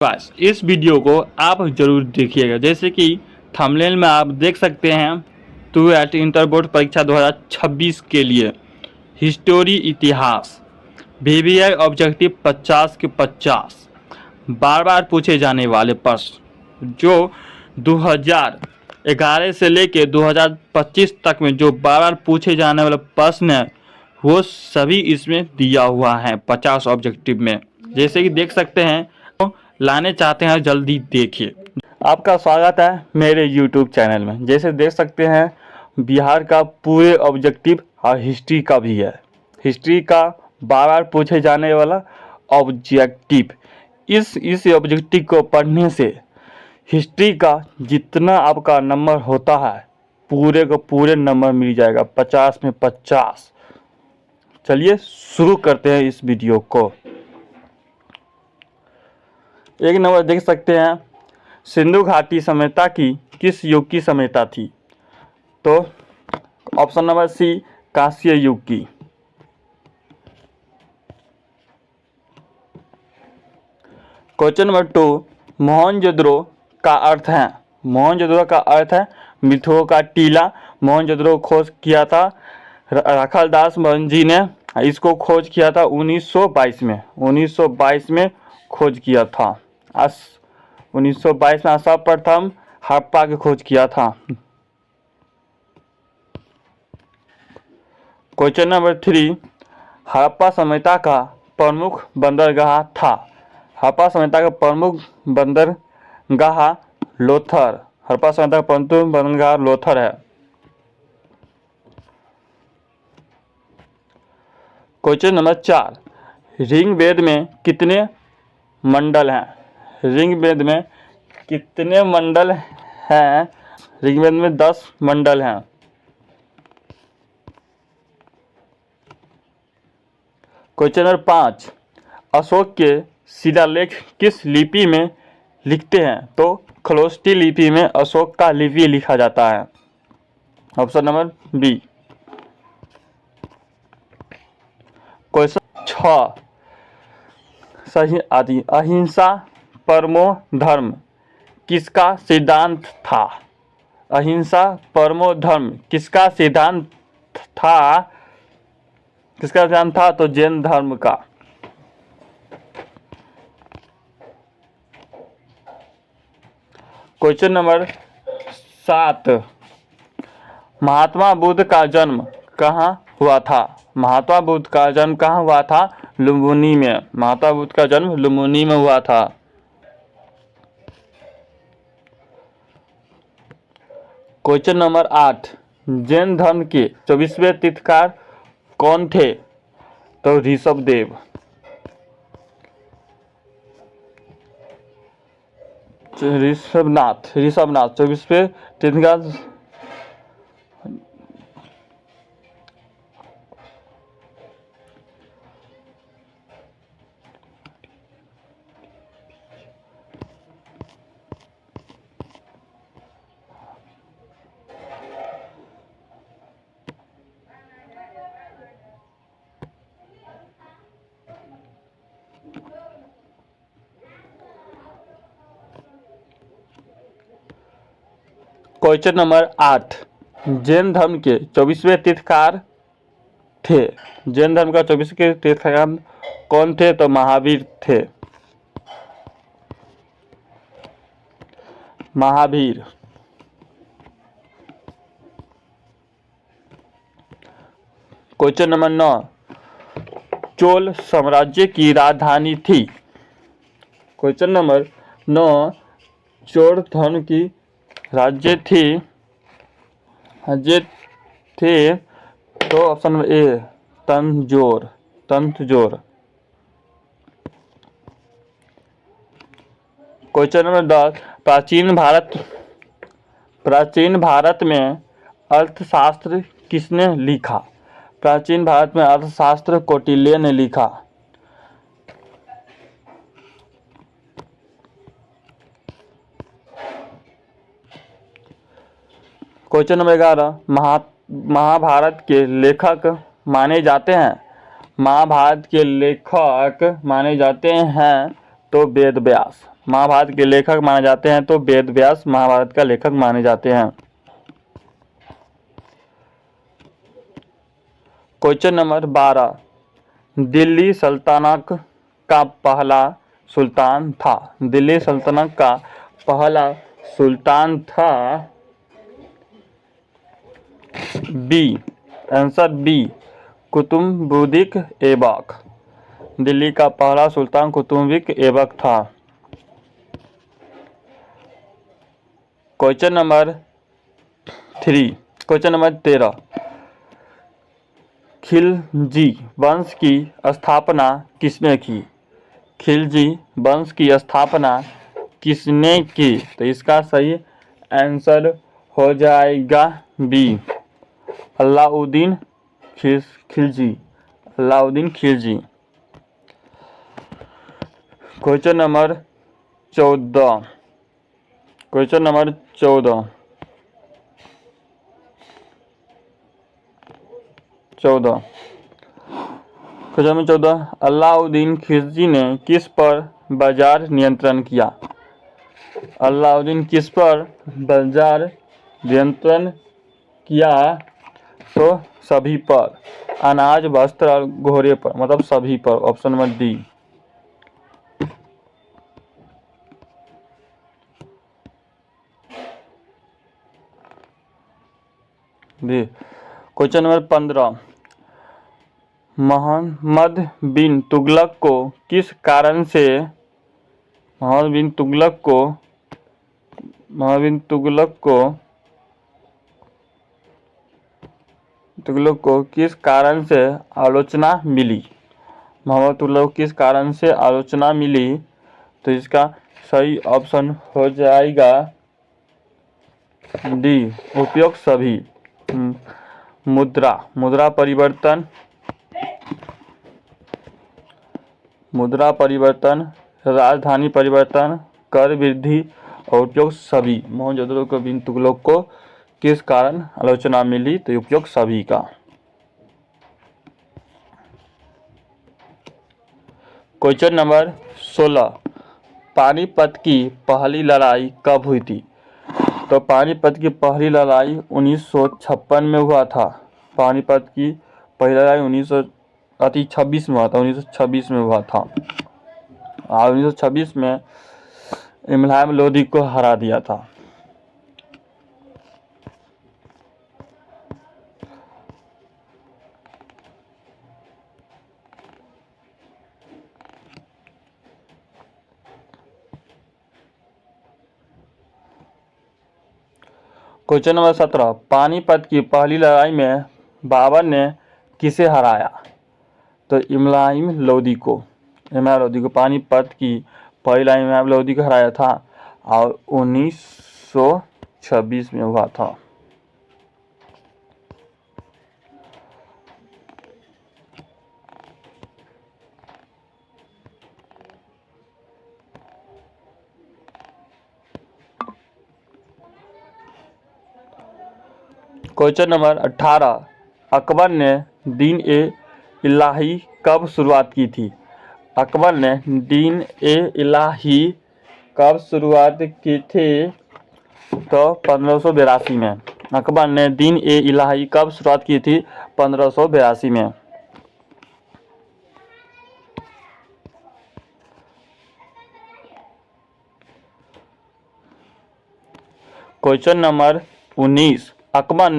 बस इस वीडियो को आप जरूर देखिएगा। जैसे कि थंबनेल में आप देख सकते हैं, ट्वेल्थ इंटर बोर्ड परीक्षा 2026 के लिए हिस्टोरी इतिहास वीवीआई ऑब्जेक्टिव 50 के 50 बार बार पूछे जाने वाले प्रश्न जो 2011 से लेके 2025 तक में जो बार बार पूछे जाने वाले प्रश्न है वो सभी इसमें दिया हुआ है 50 ऑब्जेक्टिव में। जैसे कि देख सकते हैं, तो लाने चाहते हैं जल्दी देखिए। आपका स्वागत है मेरे YouTube चैनल में। जैसे देख सकते हैं, बिहार का पूरे ऑब्जेक्टिव और हिस्ट्री का भी है। हिस्ट्री का बार बार पूछे जाने वाला ऑब्जेक्टिव, इस ऑब्जेक्टिव को पढ़ने से हिस्ट्री का जितना आपका नंबर होता है पूरे को पूरे नंबर मिल जाएगा, 50 में 50। चलिए शुरू करते हैं इस वीडियो को। एक नंबर देख सकते हैं, सिंधु घाटी सभ्यता की किस युग की सभ्यता थी? तो ऑप्शन नंबर सी, कांस्य युग की। क्वेश्चन नंबर 2, मोहनजोदड़ो का अर्थ है? मोहनजोदड़ो का अर्थ है मित्रों का टीला। मोहनजोदड़ो खोज किया था राखालदास जी ने। इसको खोज किया था 1922 में। 1922 में खोज किया था। 1922 में सर्वप्रथम हड़प्पा की खोज किया था। क्वेश्चन नंबर 3, हड़प्पा सभ्यता का प्रमुख बंदरगाह था? हड़प्पा सभ्यता का प्रमुख बंदरगाह लोथर। हड़प्पा सभ्यता का प्रमुख बंदरगाह लोथर है। क्वेश्चन नंबर 4, ऋग्वेद में कितने मंडल हैं? ऋग्वेद में कितने मंडल हैं? ऋग्वेद में 10 मंडल हैं। क्वेश्चन नंबर 5, अशोक के शिलालेख किस लिपि में लिखते हैं? तो खरोष्ठी लिपि में अशोक का लिपि लिखा जाता है। Option number B. क्वेश्चन 6, सही आदि अहिंसा परमो धर्म किसका सिद्धांत था? अहिंसा परमो धर्म किसका सिद्धांत था? किसका सिद्धांत था? तो जैन धर्म का। क्वेश्चन नंबर 7, महात्मा बुद्ध का जन्म कहाँ हुआ था? महात्मा बुद्ध का जन्म कहाँ हुआ था? लुम्बिनी में। महात्मा बुद्ध का जन्म लुम्बिनी में हुआ था। क्वेश्चन नंबर 8, जैन धर्म के 24वें तीर्थंकर कौन थे? तो ऋषभदेव। ऋषभनाथ 24वें तीर्थंकर। क्वेश्चन नंबर 8, जैन धर्म के 24वें तीर्थंकर थे? जैन धर्म का 24वें तीर्थंकर कौन थे? तो महावीर थे। महावीर। क्वेश्चन नंबर 9, चोल साम्राज्य की राजधानी थी? क्वेश्चन नंबर 9, चोल धर्म की राज्य थी तो ऑप्शन नंबर ए, तंजौर। क्वेश्चन नंबर 10, प्राचीन भारत में अर्थशास्त्र किसने लिखा? प्राचीन भारत में अर्थशास्त्र कौटिल्य ने लिखा। क्वेश्चन नंबर 11, महाभारत के लेखक माने जाते हैं? महाभारत के लेखक माने जाते हैं तो वेद व्यास। महाभारत के लेखक माने जाते हैं? तो वेद व्यास महाभारत का लेखक माने जाते हैं। क्वेश्चन नंबर 12, दिल्ली सल्तनत का पहला सुल्तान था? दिल्ली सल्तनत का पहला सुल्तान था B, answer B, Qutubuddin Aibak. Delhi का पहला सुल्तान कुतुबुद्दीन ऐबक था। Question number 3, question number 13, Khilji वंश की स्थापना किसने की? खिलजी वंश की स्थापना किसने की? तो इसका सही आंसर हो जाएगा B, Alauddin Khilji, Alauddin Khilji. Question number 14, question number 14, question number 14, Alauddin Khilji ने किस पर बाजार नियंत्रण किया? अलाउद्दीन किस पर बाजार नियंत्रण किया? तो सभी पर, अनाज, वस्त्र और घोड़े पर, मतलब सभी पर। Option number D. Question number 15, Mohammad bin Tughlaq को किस कारण से मोहम्मद बिन तुगलक को किस कारण से आलोचना मिली? मोहम्मद तुगलक को किस कारण से आलोचना मिली? तो इसका सही ऑप्शन हो जाएगा डी, उपयोग सभी। मुद्रा परिवर्तन, राजधानी परिवर्तन, कर वृद्धि और उपयोग सभी। मोहनजोदड़ो बिन तुगलक को किस कारण आलोचना मिली? तो उपयोग सभी का। क्वेश्चन नंबर 16, पानीपत की पहली लड़ाई कब हुई थी? तो पानीपत की पहली लड़ाई 1956 में हुआ था। पानीपत की पहली लड़ाई 1926 में हुआ था, 1926 में हुआ था। और 1926 में इब्राहिम लोदी को हरा दिया था। क्वेश्चन नंबर 17, पानीपत की पहली लड़ाई में बाबर ने किसे हराया? तो इब्राहिम लोदी को। पानीपत की पहली लड़ाई में इब्राहिम लोदी को हराया था और 1926 में हुआ था। क्वेश्चन नंबर 18, अकबर ने दीन ए इलाही कब शुरुआत की थी? अकबर ने दीन ए इलाही कब शुरुआत की थी? तो 1582 में। अकबर ने दीन ए इलाही कब शुरुआत की थी? 1582 में। क्वेश्चन नंबर 19, अकबर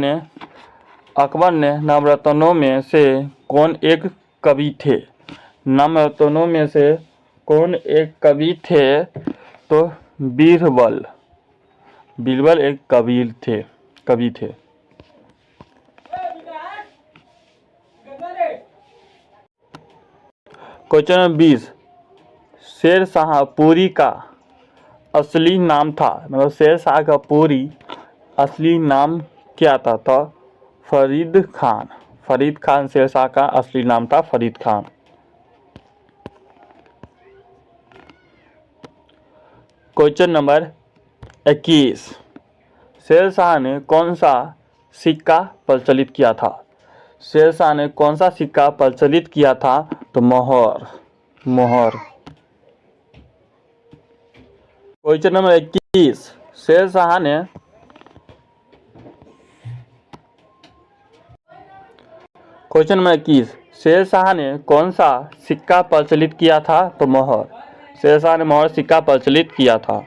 ने नवरत्नों में से कौन एक कवि थे? नवरत्नों में से कौन एक कवि थे? तो बीरबल एक कवि थे। क्वेश्चन नंबर 20, शेर शाह पूरी का असली नाम था? मतलब शेर शाह का पूरी असली नाम क्या था? तो फरीद खान शेर शाह का असली नाम था, फरीद खान। क्वेश्चन नंबर 21, शेर शाह ने कौन सा सिक्का प्रचलित किया था? शेर शाह ने कौन सा सिक्का प्रचलित किया था? तो मोहर। क्वेश्चन नंबर 21, शेर शाह ने क्वेश्चन नंबर 21, शेर शाह ने कौन सा सिक्का प्रचलित किया था? तो मोहर। शेर शाह ने मोहर सिक्का प्रचलित किया था।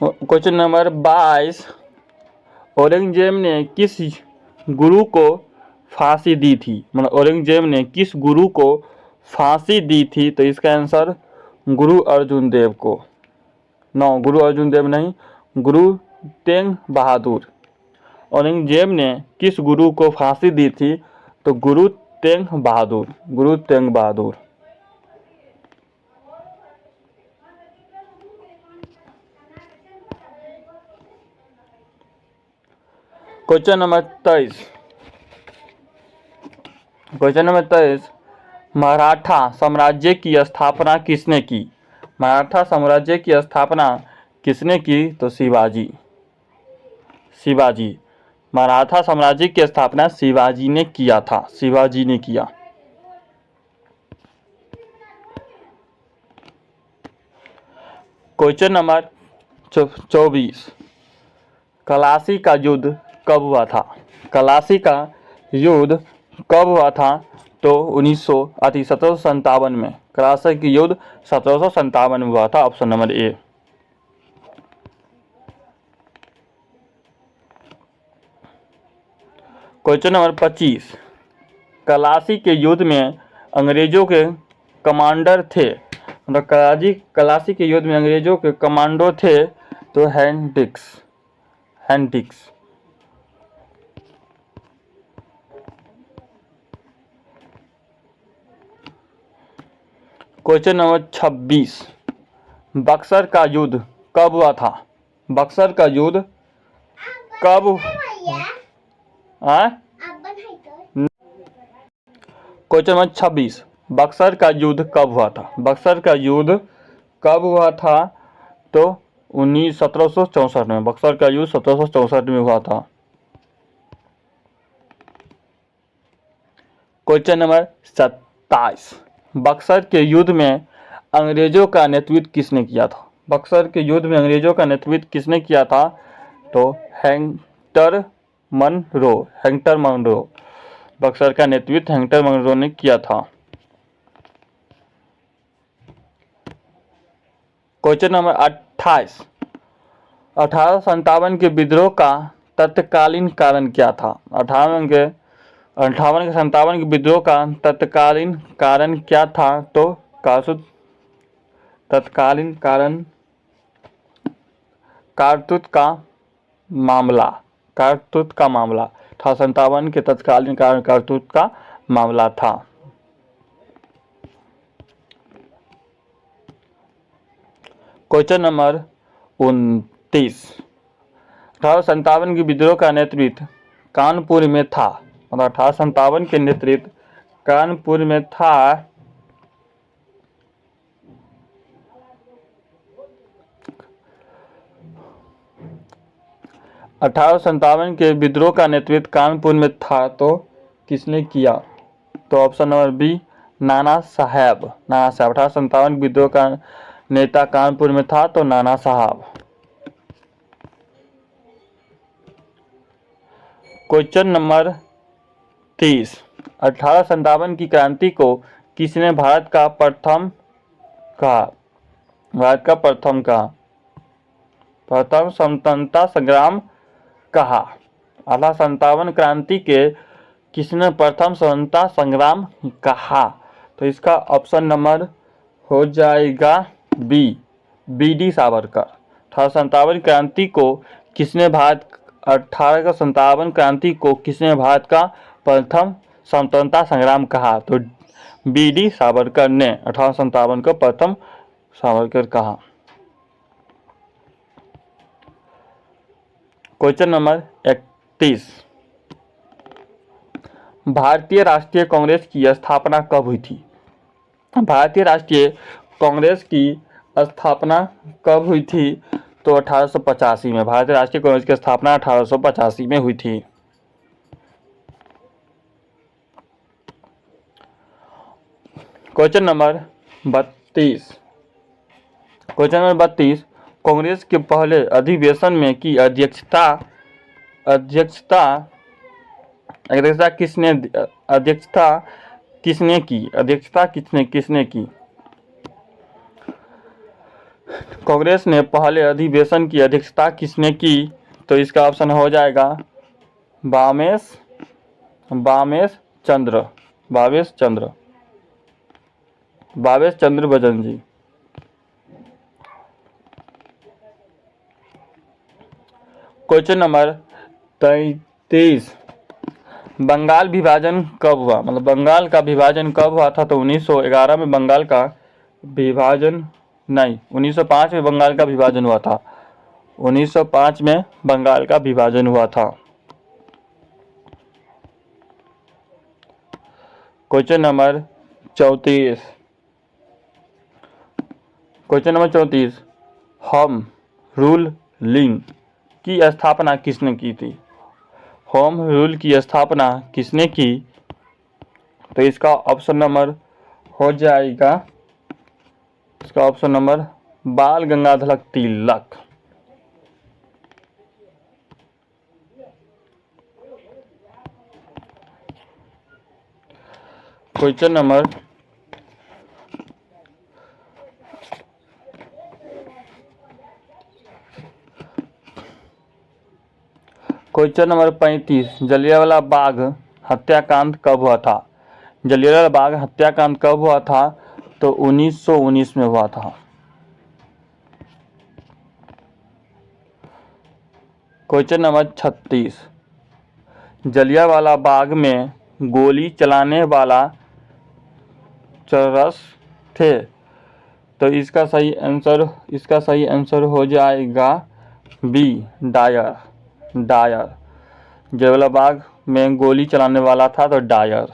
क्वेश्चन नंबर 22, औरंगजेब ने किस गुरु को फांसी दी थी? मतलब औरंगजेब ने किस गुरु को फांसी दी थी? तो इसका आंसर गुरु अर्जुन देव को। नो, गुरु अर्जुन देव नहीं, गुरु तेग बहादुर। औरंगजेब ने किस गुरु को फांसी दी थी? तो गुरु Tegh Bahadur, Guru Tegh Bahadur. Question number 23, question number 23, Maratha साम्राज्य की स्थापना किसने की? मराठा साम्राज्य की स्थापना किसने की? तो शिवाजी। शिवाजी। मराठा साम्राज्य की स्थापना शिवाजी ने किया था, शिवाजी ने किया। क्वेश्चन नंबर 24, कलासी का युद्ध कब हुआ था? कलासी का युद्ध कब हुआ था? तो 1757 में। कलासी की युद्ध 1757 में हुआ था। ऑप्शन नंबर ए। क्वेश्चन नंबर 25, कलासी के युद्ध में अंग्रेजों के कमांडर थे। मतलब कलासी के युद्ध में अंग्रेजों के कमांडो थे तो हेंड्रिक्स। क्वेश्चन नंबर 26, बक्सर का युद्ध कब हुआ था? बक्सर का युद्ध कब? क्वेश्चन नंबर 26, बक्सर का युद्ध कब हुआ था? बक्सर का युद्ध कब हुआ था? तो 1764 में। बक्सर का युद्ध 1764 में हुआ था। क्वेश्चन नंबर 27, बक्सर के युद्ध में अंग्रेजों का नेतृत्व किसने किया था? बक्सर के युद्ध में अंग्रेजों का नेतृत्व किसने किया था? तो हेक्टर मनरो। बक्सर का नेतृत्व हेक्टर मनरो ने किया था। क्वेश्चन नंबर 28, 1857 के विद्रोह का तत्कालीन कारण क्या था? 58 के विद्रोह का तत्कालीन कारण क्या था? तो तत्कालीन कारण कारतूत का मामला। 1857 के तत्कालीन कारण कारतूत का मामला था। क्वेश्चन नंबर 29, 1857 के विद्रोह का नेतृत्व कानपुर में था। 1857 के नेतृत्व कानपुर में था। 1857 के विद्रोह का नेतृत्व कानपुर में था तो किसने किया? तो ऑप्शन नंबर बी, नाना साहब। 1857 के विद्रोह का नेता कानपुर में था तो नाना साहब। क्वेश्चन नंबर 30, 1857 की क्रांति को किसने भारत का प्रथम कहा? प्रथम स्वतंत्रता संग्राम कहा। 1857 क्रांति के किसने प्रथम स्वतंत्रता संग्राम कहा? तो इसका ऑप्शन नंबर हो जाएगा बी, बी.डी. सावरकर। 1857 क्रांति को किसने भारत 1857 क्रांति को किसने भारत का प्रथम स्वतंत्रता संग्राम कहा? तो बी.डी. सावरकर ने 1857 को प्रथम सावरकर कहा। क्वेश्चन नंबर 31, भारतीय राष्ट्रीय कांग्रेस की स्थापना कब हुई थी? भारतीय राष्ट्रीय कांग्रेस की स्थापना कब हुई थी? तो 1885 में। भारतीय राष्ट्रीय कांग्रेस की स्थापना 1885 में हुई थी। Question number 32। Question number 32, Congress के पहले अधिवेशन में की अध्यक्षता अध्यक्षता अध्यक्षता किसने अध्यक्षता किसने की अध्यक्षता किसने की? कांग्रेस ने पहले अधिवेशन की अध्यक्षता किसने की? तो इसका ऑप्शन हो जाएगा बामेश चंद्र भावेश चंद्र बच्चन जी। क्वेश्चन नंबर 33, बंगाल विभाजन कब हुआ? मतलब बंगाल का विभाजन कब हुआ था? तो 1911 में बंगाल का विभाजन, नहीं 1905 में बंगाल का विभाजन हुआ था। 1905 में बंगाल का विभाजन हुआ था। Question number 34। Question number 34, home rule लिंग की स्थापना किसने की थी? होम रूल की स्थापना किसने की? तो इसका ऑप्शन नंबर हो जाएगा, इसका ऑप्शन नंबर बाल गंगाधर तिलक। क्वेश्चन नंबर 35, जलियांवाला बाग हत्याकांड कब हुआ था? जलियांवाला बाग हत्याकांड कब हुआ था? तो 1919 में हुआ था। क्वेश्चन नंबर 36, जलियांवाला बाग में गोली चलाने वाला चरस थे? तो इसका सही आंसर हो जाएगा बी, डायर। जलियांवाला बाग में गोली चलाने वाला था तो डायर।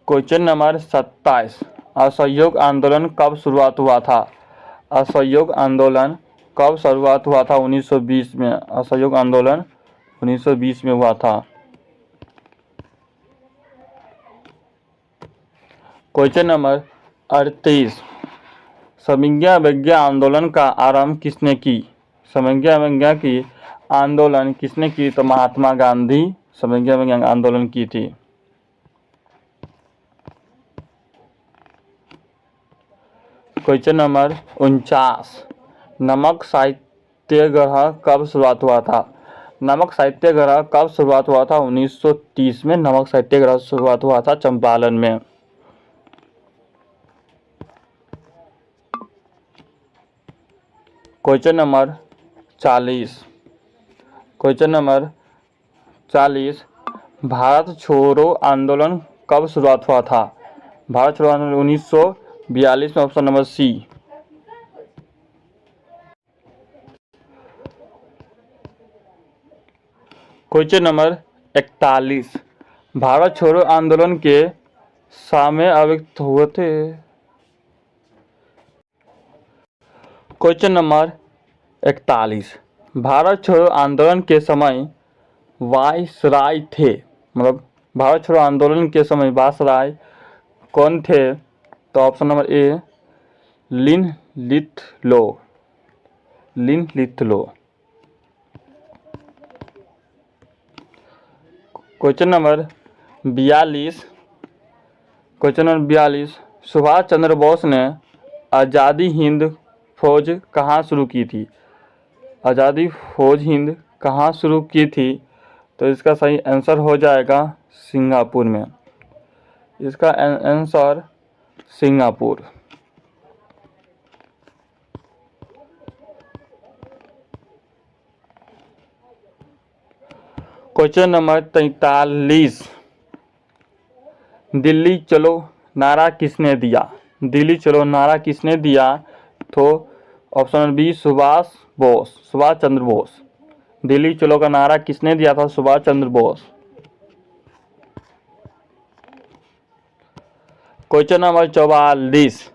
क्वेश्चन नंबर 27, असहयोग आंदोलन कब शुरुआत हुआ था? असहयोग आंदोलन कब शुरुआत हुआ था? 1920 में। असहयोग आंदोलन 1920 में हुआ था। क्वेश्चन नंबर 38, समज्ञा विज्ञा आंदोलन का आरंभ किसने की? समज्ञा विज्ञा की आंदोलन किसने की? तो महात्मा गांधी समज्ञा विज्ञान आंदोलन की थी। क्वेश्चन नंबर 49, नमक सत्याग्रह कब शुरुआत हुआ था? नमक सत्याग्रह कब शुरुआत हुआ था? 1930 में नमक सत्याग्रह शुरुआत हुआ था चंपारण में। Question number 40, question number 40, Bharat छोड़ो आंदोलन कब शुरुआत हुआ था? भारत छोड़ो आंदोलन 1942 में। Option number C. Question number 41, Bharat छोड़ो आंदोलन के समय अभिव्यक्त हुए थे? क्वेश्चन नंबर 41, भारत छोड़ो आंदोलन के समय वायसराय थे? मतलब भारत छोड़ो आंदोलन के समय वायसराय कौन थे? तो option number A, Linlithgow. Question number 42, question number 42, Subhash Chandra Bose ने आज़ादी हिंद फौज कहाँ शुरू की थी? आज़ादी फौज हिंद कहाँ शुरू की थी? तो इसका सही आंसर हो जाएगा सिंगापुर में। इसका answer Singapore. Question number 43, Delhi चलो नारा किसने दिया? दिल्ली चलो नारा किसने दिया? तो option number B, Subhash Chandra Bose. Delhi चलो का नारा किसने दिया था? सुभाष चंद्र बोस। क्वेश्चन नंबर 44,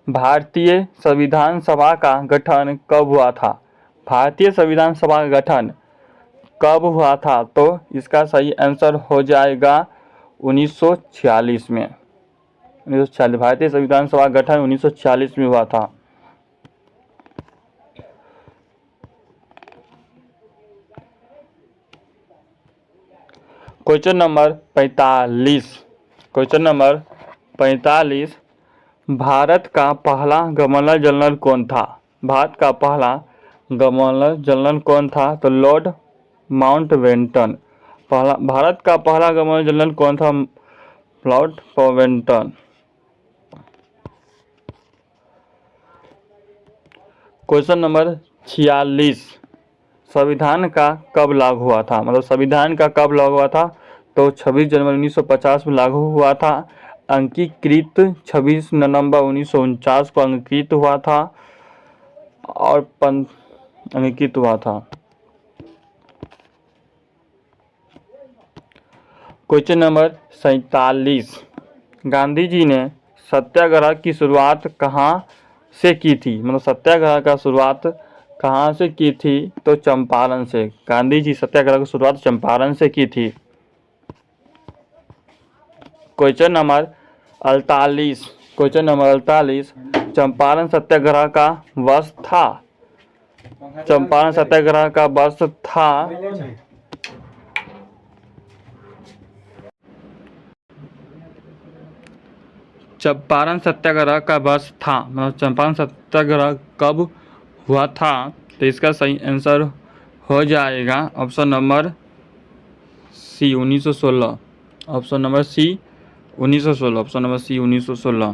भारतीय संविधान सभा का गठन कब हुआ था? भारतीय संविधान सभा का गठन कब हुआ था? तो इसका सही आंसर हो जाएगा 1946 में। 1946 भारतीय संविधान सभा गठन 1946 में हुआ था। Question number 45। Question number 45, Bharat का पहला गवर्नर जनरल कौन था? भारत का पहला गवर्नर जनरल कौन था? तो लॉर्ड माउंटबेटन। भारत का पहला गवर्नर जनरल कौन था? Lord Mountbatten. क्वेश्चन नंबर 46, संविधान का कब लागू हुआ था? मतलब संविधान का कब लागू हुआ था? तो 26 जनवरी 1950 में लागू हुआ था। अंगीकृत 26 नवंबर 1949 को अंगीकृत हुआ था और अंगीकृत हुआ था। क्वेश्चन नंबर 47, गांधी जी ने सत्याग्रह की शुरुआत कहाँ से की थी? मतलब सत्याग्रह का शुरुआत कहाँ से की थी? तो चंपारण से। गांधी जी सत्याग्रह की शुरुआत चंपारण से की थी। Question number 48, question number 48, Champaran Satyagraha का वर्ष था? चंपारण सत्याग्रह का वर्ष था चंपारण सत्याग्रह का वर्ष था, मतलब चंपारण सत्याग्रह कब हुआ था? तो इसका सही आंसर हो जाएगा option number C 1916। Option number C 1916। Option number C 1916।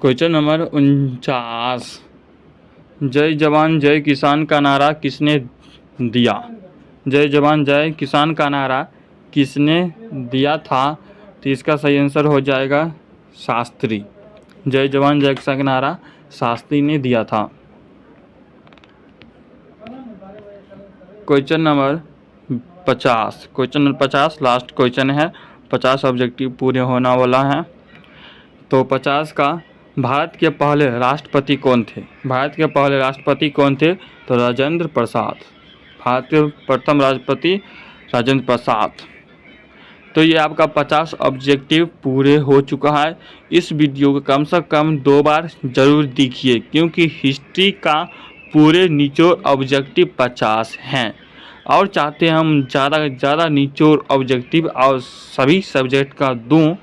Question number 49, जय जवान जय किसान का नारा किसने दिया? जय जवान जय किसान का नारा किसने दिया था? तो इसका सही आंसर हो जाएगा शास्त्री। जय जवान जय किसान का नारा शास्त्री ने दिया था। Question number 50। Question number 50 last question है। 50 ऑब्जेक्टिव पूरे होने वाला है। तो 50 का, भारत के पहले राष्ट्रपति कौन थे? भारत के पहले राष्ट्रपति कौन थे? तो राजेंद्र प्रसाद। भारत के प्रथम राष्ट्रपति राजेंद्र प्रसाद। तो ये आपका 50 ऑब्जेक्टिव पूरे हो चुका है। इस वीडियो को कम से कम 2 बार जरूर देखिए, क्योंकि हिस्ट्री का पूरे निचोड़ ऑब्जेक्टिव 50 हैं और चाहते हैं हम ज़्यादा से ज़्यादा निचोड़ ऑब्जेक्टिव और सभी सब्जेक्ट का दूं,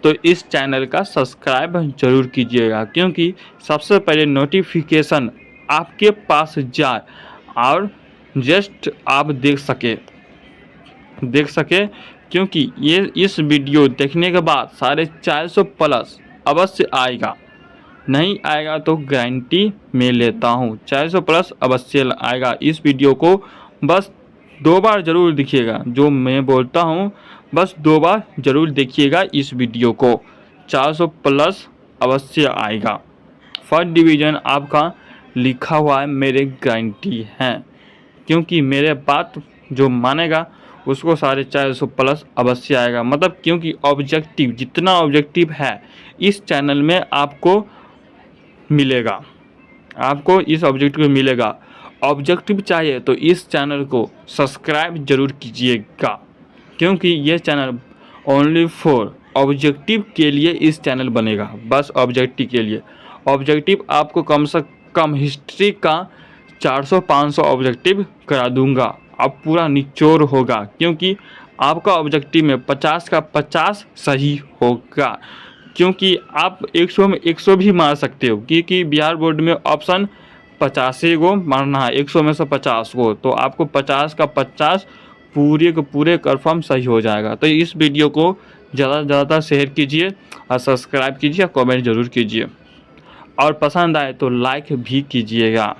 तो इस चैनल का सब्सक्राइब जरूर कीजिएगा, क्योंकि सबसे पहले नोटिफिकेशन आपके पास जाए और जस्ट आप देख सके, क्योंकि ये इस वीडियो देखने के बाद 450 प्लस अवश्य आएगा। नहीं आएगा तो गारंटी मैं लेता हूँ 400 प्लस अवश्य आएगा। इस वीडियो को बस 2 बार ज़रूर देखिएगा, जो मैं बोलता हूँ बस 2 बार ज़रूर देखिएगा इस वीडियो को, 400 प्लस अवश्य आएगा। फर्स्ट डिवीज़न आपका लिखा हुआ है, मेरे गारंटी है, क्योंकि मेरे बात जो मानेगा उसको 450 प्लस अवश्य आएगा। मतलब क्योंकि ऑब्जेक्टिव, जितना ऑब्जेक्टिव है इस चैनल में आपको मिलेगा, आपको इस ऑब्जेक्टिव में मिलेगा। ऑब्जेक्टिव चाहिए तो इस चैनल को सब्सक्राइब जरूर कीजिएगा, क्योंकि ये चैनल ओनली फॉर ऑब्जेक्टिव के लिए इस चैनल बनेगा, बस ऑब्जेक्टिव के लिए। ऑब्जेक्टिव आपको कम से कम हिस्ट्री का 400-500 ऑब्जेक्टिव करा दूंगा, अब पूरा निचोड़ होगा, क्योंकि आपका ऑब्जेक्टिव में 50 का 50 सही होगा। क्योंकि आप 100 में 100 भी मार सकते हो, क्योंकि बिहार बोर्ड में ऑप्शन 85 को मारना है, 100 में से 50 को, तो आपको 50 का 50 पूरे के पूरे कन्फर्म सही हो जाएगा। तो इस वीडियो को ज़्यादा से ज़्यादा शेयर कीजिए और सब्सक्राइब कीजिए, कमेंट जरूर कीजिए और पसंद आए तो लाइक भी कीजिएगा।